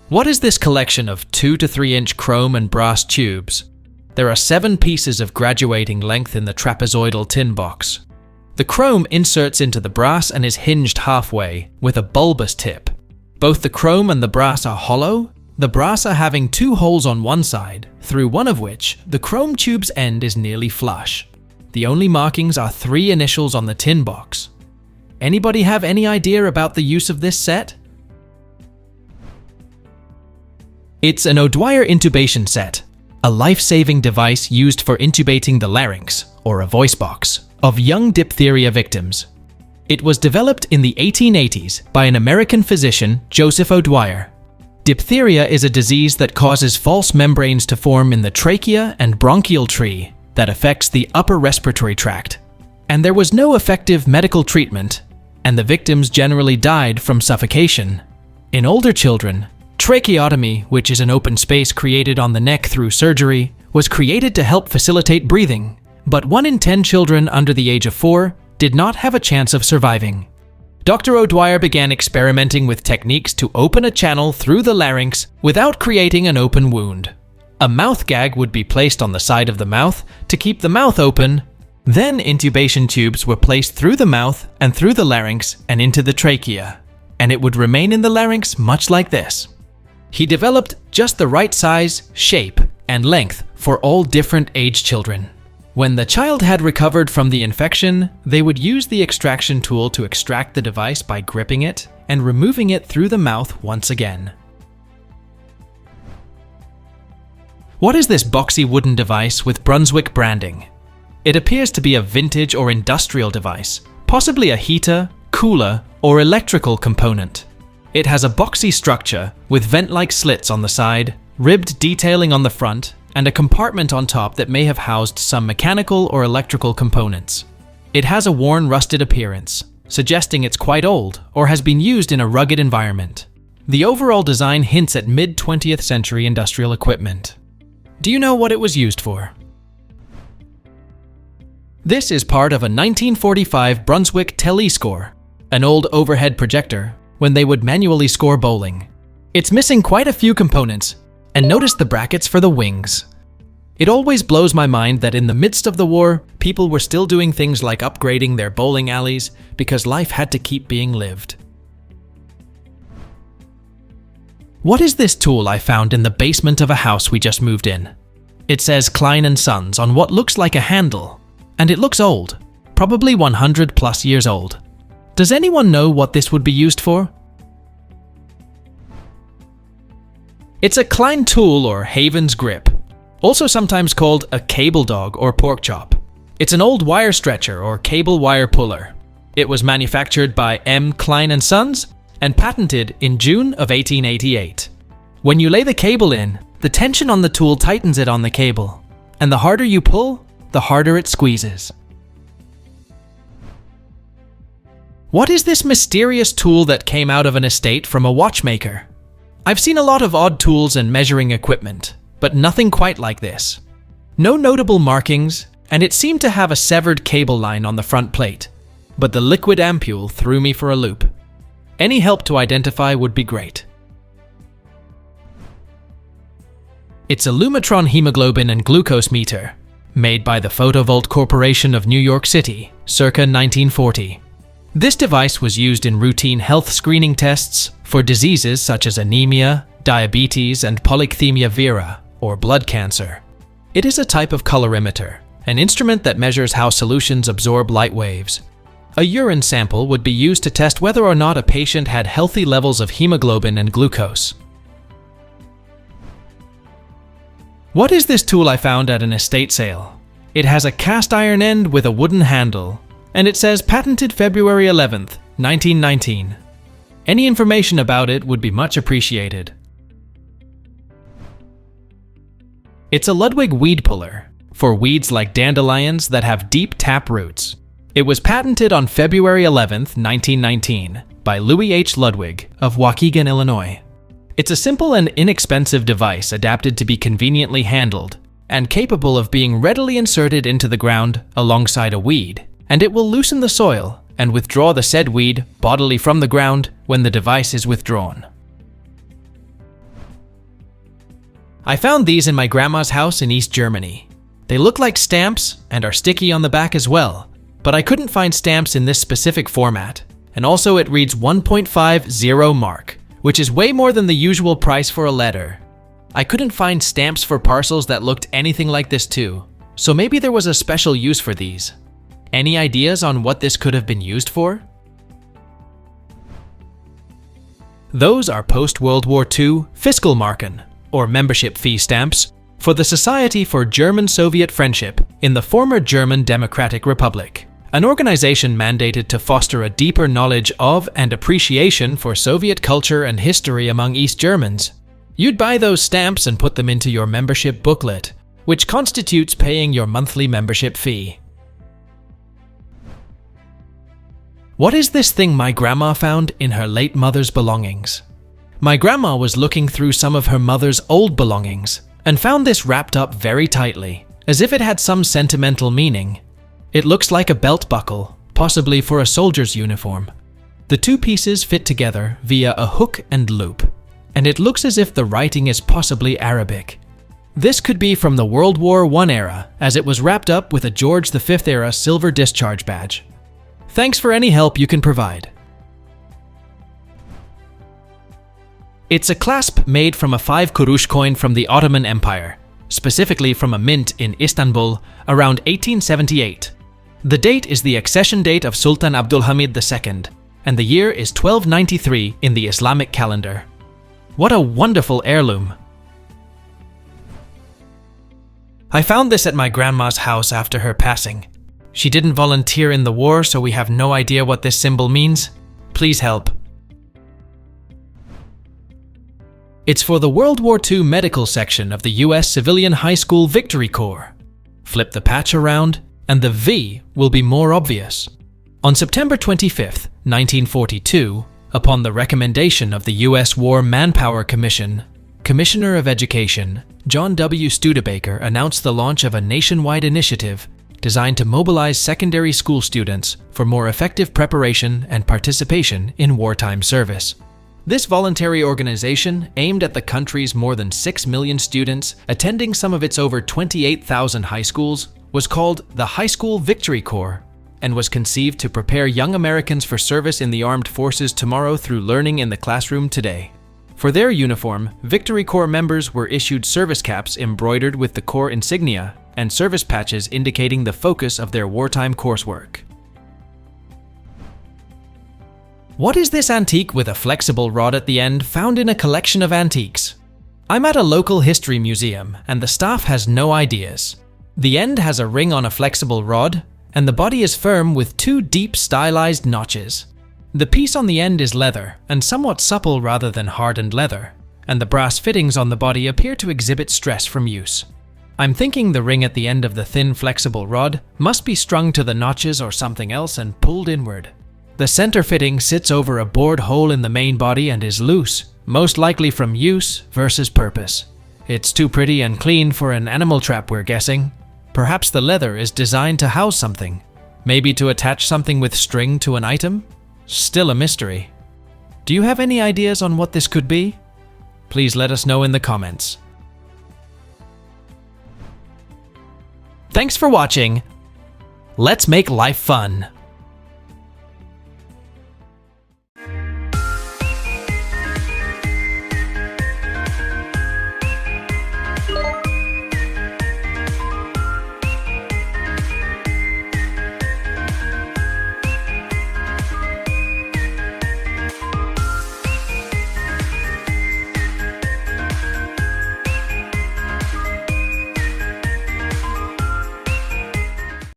What is this collection of 2 to 3 inch chrome and brass tubes? There are 7 pieces of graduating length in the trapezoidal tin box. The chrome inserts into the brass and is hinged halfway, with a bulbous tip. Both the chrome and the brass are hollow, the brass are having 2 holes on one side, through one of which the chrome tube's end is nearly flush. The only markings are 3 initials on the tin box. Anybody have any idea about the use of this set? It's an O'Dwyer intubation set, a life-saving device used for intubating the larynx, or a voice box, of young diphtheria victims. It was developed in the 1880s by an American physician, Joseph O'Dwyer. Diphtheria is a disease that causes false membranes to form in the trachea and bronchial tree that affects the upper respiratory tract. And there was no effective medical treatment, and the victims generally died from suffocation. In older children, tracheotomy, which is an open space created on the neck through surgery, was created to help facilitate breathing, but 1 in 10 children under the age of 4 did not have a chance of surviving. Dr. O'Dwyer began experimenting with techniques to open a channel through the larynx without creating an open wound. A mouth gag would be placed on the side of the mouth to keep the mouth open. Then intubation tubes were placed through the mouth and through the larynx and into the trachea, and it would remain in the larynx much like this. He developed just the right size, shape, and length for all different age children. When the child had recovered from the infection, they would use the extraction tool to extract the device by gripping it and removing it through the mouth once again. What is this boxy wooden device with Brunswick branding? It appears to be a vintage or industrial device, possibly a heater, cooler, or electrical component. It has a boxy structure with vent-like slits on the side, ribbed detailing on the front, and a compartment on top that may have housed some mechanical or electrical components. It has a worn, rusted appearance, suggesting it's quite old or has been used in a rugged environment. The overall design hints at mid-20th century industrial equipment. Do you know what it was used for? This is part of a 1945 Brunswick telescore, an old overhead projector when they would manually score bowling. It's missing quite a few components, and notice the brackets for the wings. It always blows my mind that in the midst of the war, people were still doing things like upgrading their bowling alleys because life had to keep being lived. What is this tool I found in the basement of a house we just moved in? It says Klein & Sons on what looks like a handle, and it looks old, probably 100 plus years old. Does anyone know what this would be used for? It's a Klein tool or Haven's grip, also sometimes called a cable dog or pork chop. It's an old wire stretcher or cable wire puller. It was manufactured by M. Klein & Sons and patented in June of 1888. When you lay the cable in, the tension on the tool tightens it on the cable, and the harder you pull, the harder it squeezes. What is this mysterious tool that came out of an estate from a watchmaker? I've seen a lot of odd tools and measuring equipment, but nothing quite like this. No notable markings, and it seemed to have a severed cable line on the front plate, but the liquid ampule threw me for a loop. Any help to identify would be great. It's a Lumitron hemoglobin and glucose meter, made by the Photovolt Corporation of New York City, circa 1940. This device was used in routine health screening tests for diseases such as anemia, diabetes, and polycythemia vera, or blood cancer. It is a type of colorimeter, an instrument that measures how solutions absorb light waves. A urine sample would be used to test whether or not a patient had healthy levels of hemoglobin and glucose. What is this tool I found at an estate sale? It has a cast iron end with a wooden handle, and it says patented February 11th, 1919. Any information about it would be much appreciated. It's a Ludwig weed puller, for weeds like dandelions that have deep tap roots. It was patented on February 11th, 1919, by Louis H. Ludwig of Waukegan, Illinois. It's a simple and inexpensive device adapted to be conveniently handled and capable of being readily inserted into the ground alongside a weed, and it will loosen the soil and withdraw the said weed bodily from the ground when the device is withdrawn. I found these in my grandma's house in East Germany. They look like stamps and are sticky on the back as well, but I couldn't find stamps in this specific format. And also it reads 1.50 mark, which is way more than the usual price for a letter. I couldn't find stamps for parcels that looked anything like this too, so maybe there was a special use for these. Any ideas on what this could have been used for? Those are post-World War II Fiskalmarken, or membership fee stamps, for the Society for German-Soviet Friendship in the former German Democratic Republic, an organization mandated to foster a deeper knowledge of and appreciation for Soviet culture and history among East Germans. You'd buy those stamps and put them into your membership booklet, which constitutes paying your monthly membership fee. What is this thing my grandma found in her late mother's belongings? My grandma was looking through some of her mother's old belongings and found this wrapped up very tightly, as if it had some sentimental meaning. It looks like a belt buckle, possibly for a soldier's uniform. The two pieces fit together via a hook and loop, and it looks as if the writing is possibly Arabic. This could be from the World War I era, as it was wrapped up with a George V era silver discharge badge. Thanks for any help you can provide. It's a clasp made from a 5 kurush coin from the Ottoman Empire, specifically from a mint in Istanbul around 1878. The date is the accession date of Sultan Abdulhamid II, and the year is 1293 in the Islamic calendar. What a wonderful heirloom! I found this at my grandma's house after her passing. She didn't volunteer in the war, so we have no idea what this symbol means. Please help. It's for the World War II medical section of the US Civilian High School Victory Corps. Flip the patch around, and the V will be more obvious. On September 25, 1942, upon the recommendation of the US War Manpower Commission, Commissioner of Education John W. Studebaker announced the launch of a nationwide initiative designed to mobilize secondary school students for more effective preparation and participation in wartime service. This voluntary organization aimed at the country's more than 6 million students attending some of its over 28,000 high schools was called the High School Victory Corps and was conceived to prepare young Americans for service in the armed forces tomorrow through learning in the classroom today. For their uniform, Victory Corps members were issued service caps embroidered with the Corps insignia and service patches indicating the focus of their wartime coursework. What is this antique with a flexible rod at the end found in a collection of antiques? I'm at a local history museum and the staff has no ideas. The end has a ring on a flexible rod and the body is firm with two deep stylized notches. The piece on the end is leather and somewhat supple rather than hardened leather, and the brass fittings on the body appear to exhibit stress from use. I'm thinking the ring at the end of the thin flexible rod must be strung to the notches or something else and pulled inward. The center fitting sits over a bored hole in the main body and is loose, most likely from use versus purpose. It's too pretty and clean for an animal trap, we're guessing. Perhaps the leather is designed to house something. Maybe to attach something with string to an item? Still a mystery. Do you have any ideas on what this could be? Please let us know in the comments. Thanks for watching. Let's make life fun.